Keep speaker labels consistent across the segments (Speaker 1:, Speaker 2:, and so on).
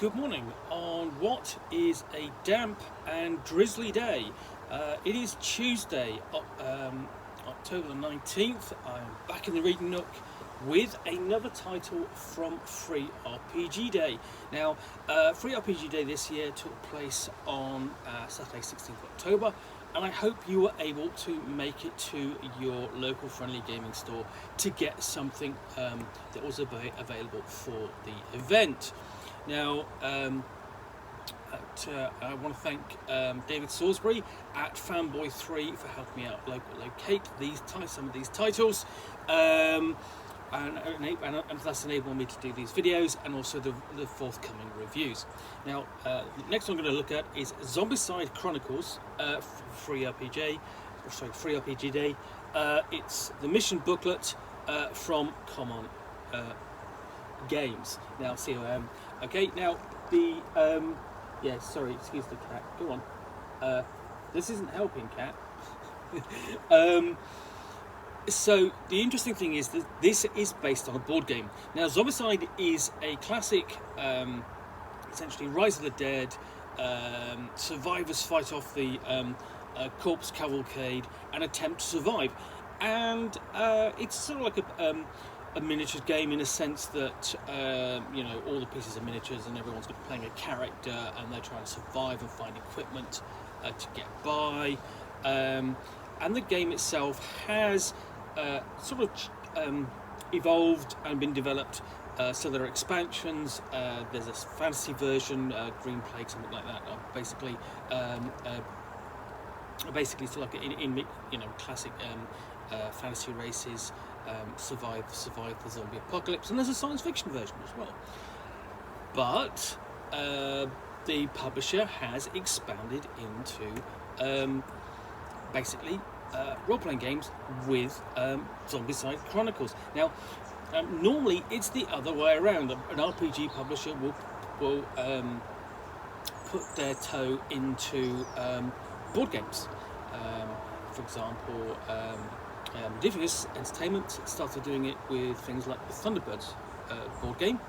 Speaker 1: good morning on what is a damp and drizzly day. It is Tuesday, October the 19th. I'm back in the Reading Nook with another title from Free RPG Day. Now, Free RPG Day this year took place on Saturday 16th of October, and I hope you were able to make it to your local friendly gaming store to get something that was available for the event. Now, I want to thank David Salisbury at Fanboy3 for helping me out locate some of these titles, and that's enabled me to do these videos and also the forthcoming reviews. Now, the next one I'm going to look at is Zombicide Chronicles, Free RPG Day. It's the mission booklet from CMON Games. Now, COM. Okay, now the yeah, sorry, excuse the cat. Go on. This isn't helping, cat. So the interesting thing is that this is based on a board game. Now, Zombicide is a classic, essentially Rise of the Dead. Survivors fight off the corpse cavalcade and attempt to survive, and it's sort of like a miniature game in a sense that all the pieces are miniatures and everyone's playing a character and they're trying to survive and find equipment to get by, and the game itself has evolved and been developed. So there are expansions. There's a fantasy version, Green Plague, something like that. Basically, sort of like in classic fantasy races. Survive the zombie apocalypse, and there's a science fiction version as well. But the publisher has expanded into role-playing games with Zombicide Chronicles. Now, normally it's the other way around. An RPG publisher will put their toe into board games. For example, Divius Entertainment started doing it with things like the Thunderbirds board game,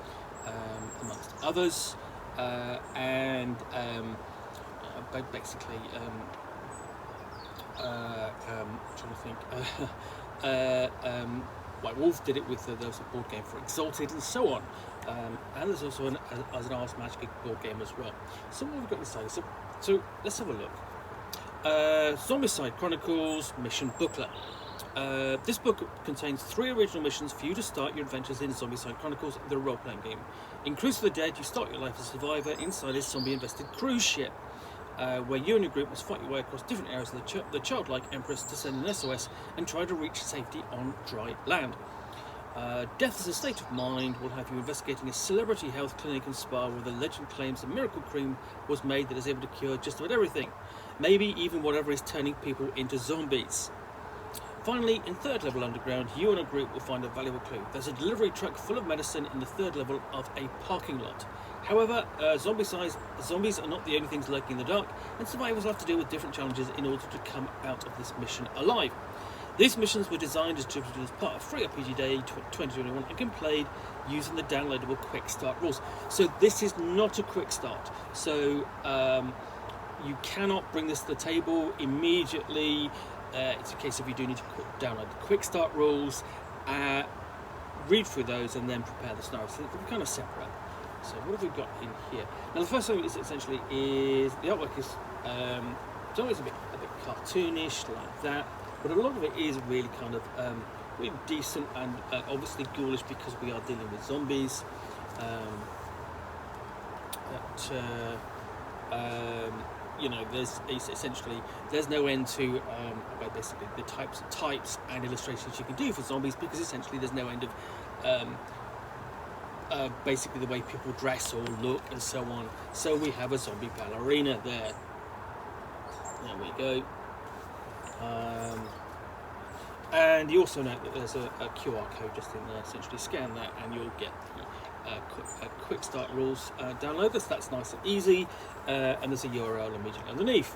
Speaker 1: amongst others, and basically, trying to think, White Wolf did it with those board game for Exalted and so on, and there's also an Ars Magica board game as well. So what have we got this side? So let's have a look. Zombicide Chronicles Mission Booklet. This book contains 3 original missions for you to start your adventures in Zombicide Chronicles, the role-playing game. In Cruise for the Dead, you start your life as a survivor inside a zombie-infested cruise ship, where you and your group must fight your way across different areas of the childlike Empress to send an SOS and try to reach safety on dry land. Death as a State of Mind will have you investigating a celebrity health clinic and spa where the legend claims a miracle cream was made that is able to cure just about everything, maybe even whatever is turning people into zombies. Finally, in 3rd level underground, you and a group will find a valuable clue. There's a delivery truck full of medicine in the 3rd level of a parking lot. However, zombies are not the only things lurking in the dark, and survivors will have to deal with different challenges in order to come out of this mission alive. These missions were designed and distributed as part of Free RPG Day 2021 and can be played using the downloadable Quick Start rules. So this is not a quick start. So you cannot bring this to the table immediately. It's a case of you do need to download the Quick Start rules, read through those, and then prepare the scenario. So they're kind of separate. So what have we got in here? Now the first thing is essentially the artwork is it's always a bit cartoonish like that, but a lot of it is really kind of really decent and obviously ghoulish because we are dealing with zombies. There's no end to basically the types and illustrations you can do for zombies, because essentially there's no end of basically the way people dress or look and so on. So we have a zombie ballerina there. There we go. And you also note that there's a QR code just in there. Essentially scan that and you'll get the quick start rules download. That's nice and easy, and there's a URL immediately underneath.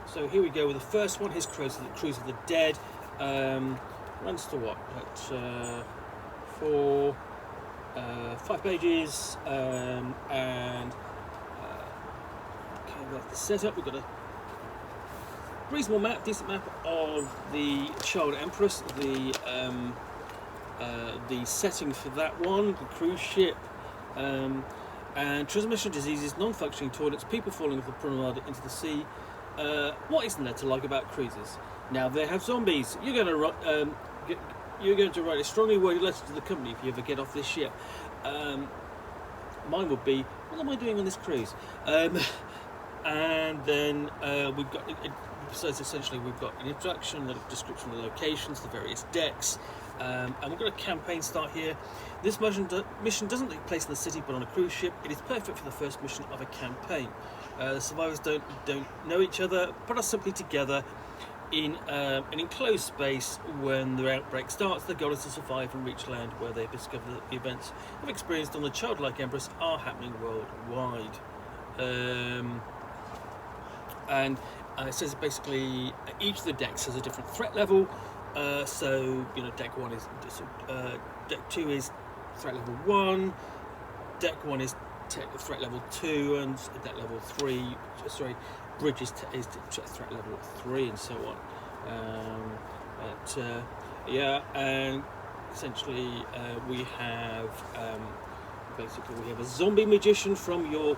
Speaker 1: So here we go with the first one. Here's Cruise of the Dead. Runs to what? At 4 5 pages, and okay, that's the setup. We've got a reasonable map, decent map of the Child Empress, the setting for that one, the cruise ship, and transmission diseases, non-functioning toilets, people falling off the promenade into the sea. What isn't there to like about cruises? Now they have zombies. You're going to write a strongly worded letter to the company if you ever get off this ship. Mine would be, what am I doing on this cruise? And then we've got, so essentially we've got an introduction, a description of the locations, the various decks, and we've got a campaign start here. This mission doesn't take place in the city but on a cruise ship. It is perfect for the first mission of a campaign. The survivors don't know each other but are simply together in an enclosed space. When the outbreak starts, the goal is to survive and reach land, where they discover that the events they've experienced on the childlike Empress are happening worldwide. And it says basically each of the decks has a different threat level. So deck 1 is deck 2 is threat level 1, deck 1 is threat level 2, and deck level 3, bridge is threat level 3, and so on. And essentially we have we have a zombie magician from your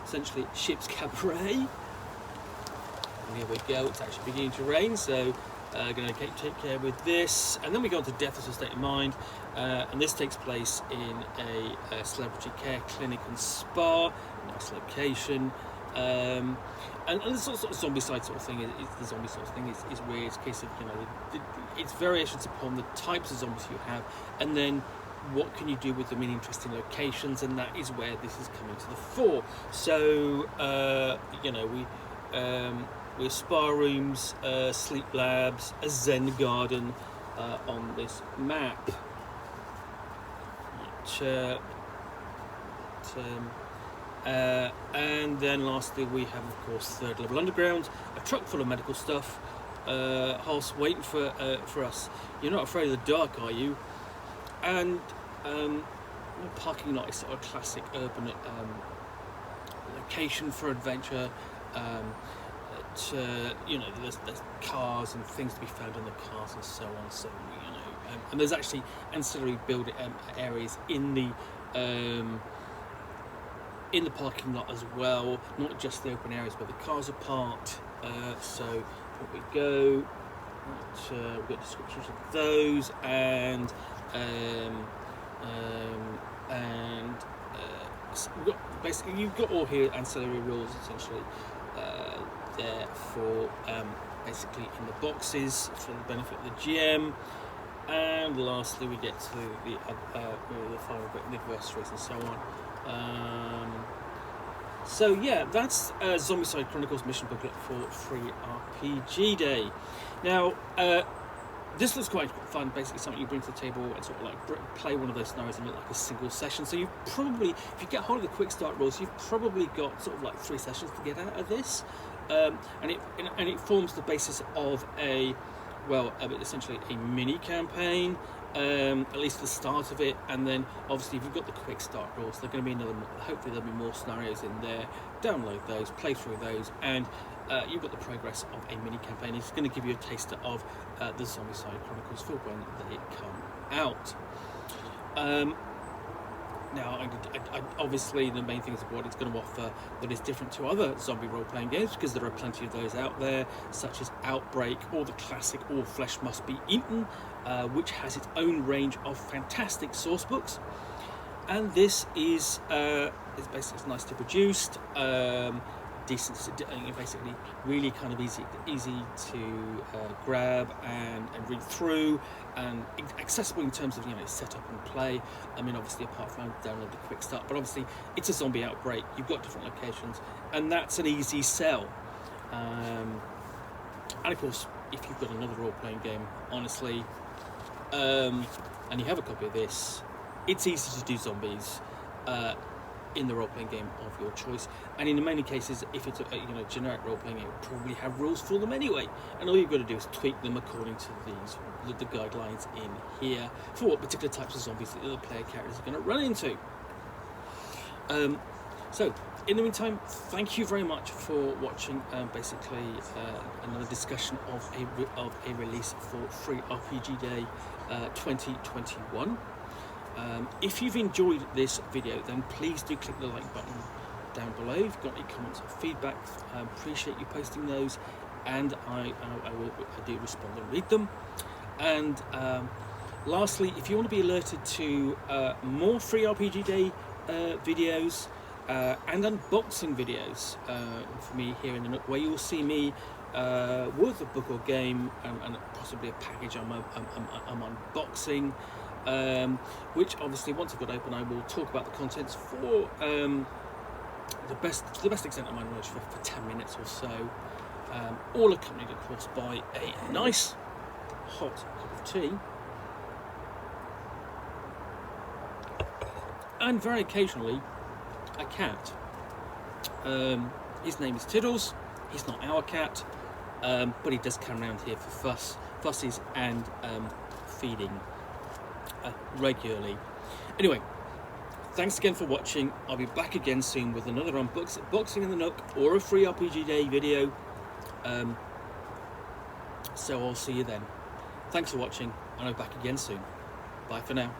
Speaker 1: essentially ship's cabaret. And here we go. It's actually beginning to rain, so going to take care with this. And then we go on to Death as a State of Mind, and this takes place in a celebrity care clinic and spa. Nice location. And this sort of Zombicide sort of thing the zombie sort of thing is weird. It's a case of it's variations upon the types of zombies you have, and then what can you do with them in interesting locations, and that is where this is coming to the fore. So we have spa rooms, sleep labs, a Zen garden on this map. And then lastly we have, of course, third level underground, a truck full of medical stuff, horse waiting for us. You're not afraid of the dark, are you? And parking lot is sort of a classic urban location for adventure. There's cars and things to be found in the cars and so on. So and there's actually ancillary build areas in the parking lot as well, not just the open areas where the cars are parked. So here we go. We've got descriptions of those, and we've got basically you've got all here ancillary rules essentially there for basically in the boxes for the benefit of the GM. And lastly we get to the final bit, the adversaries and so on. So yeah, that's Zombicide Chronicles mission booklet for Free RPG Day. Now this looks quite fun. Basically something you bring to the table and sort of like play one of those scenarios in like a single session. So you've probably, if you get hold of the quick start rules, you've probably got sort of like 3 sessions to get out of this. And it forms the basis of essentially a mini campaign, at least the start of it. And then obviously if you've got the quick start rules, there's going to be hopefully there'll be more scenarios in there. Download those, play through those, and you've got the progress of a mini campaign. It's going to give you a taster of the Zombicide Chronicles for when they come out. Now, obviously, the main thing is what it's going to offer that is different to other zombie role-playing games, because there are plenty of those out there, such as Outbreak or the classic All Flesh Must Be Eaten, which has its own range of fantastic source books. And this is basically it's nicely produced, decent, basically really kind of easy to grab and read through, and accessible in terms of setup and play. I mean, obviously apart from download the quick start, but obviously it's a zombie outbreak. You've got different locations, and that's an easy sell. And of course, if you've got another role-playing game, honestly, and you have a copy of this, it's easy to do zombies. in the role-playing game of your choice. And in many cases, if it's a generic role-playing game, it will probably have rules for them anyway, and all you've got to do is tweak them according to the guidelines in here for what particular types of zombies that the player characters are going to run into. So in the meantime, thank you very much for watching basically another discussion of a release for Free RPG Day 2021. If you've enjoyed this video, then please do click the like button down below. If you've got any comments or feedback, I appreciate you posting those, and I do respond and read them. And lastly, if you want to be alerted to more Free RPG Day videos and unboxing videos for me here in the Nook, where you'll see me with a book or game and possibly a package I'm unboxing, which obviously once I've got open, I will talk about the contents for the best extent of my knowledge for 10 minutes or so, all accompanied of course by a nice hot cup of tea, and very occasionally a cat. His name is Tiddles. He's not our cat, but he does come around here for fussies and feeding regularly. Anyway, thanks again for watching. I'll be back again soon with another unboxing in the Nook or a Free RPG Day video. So I'll see you then. Thanks for watching, and I'm back again soon. Bye for now.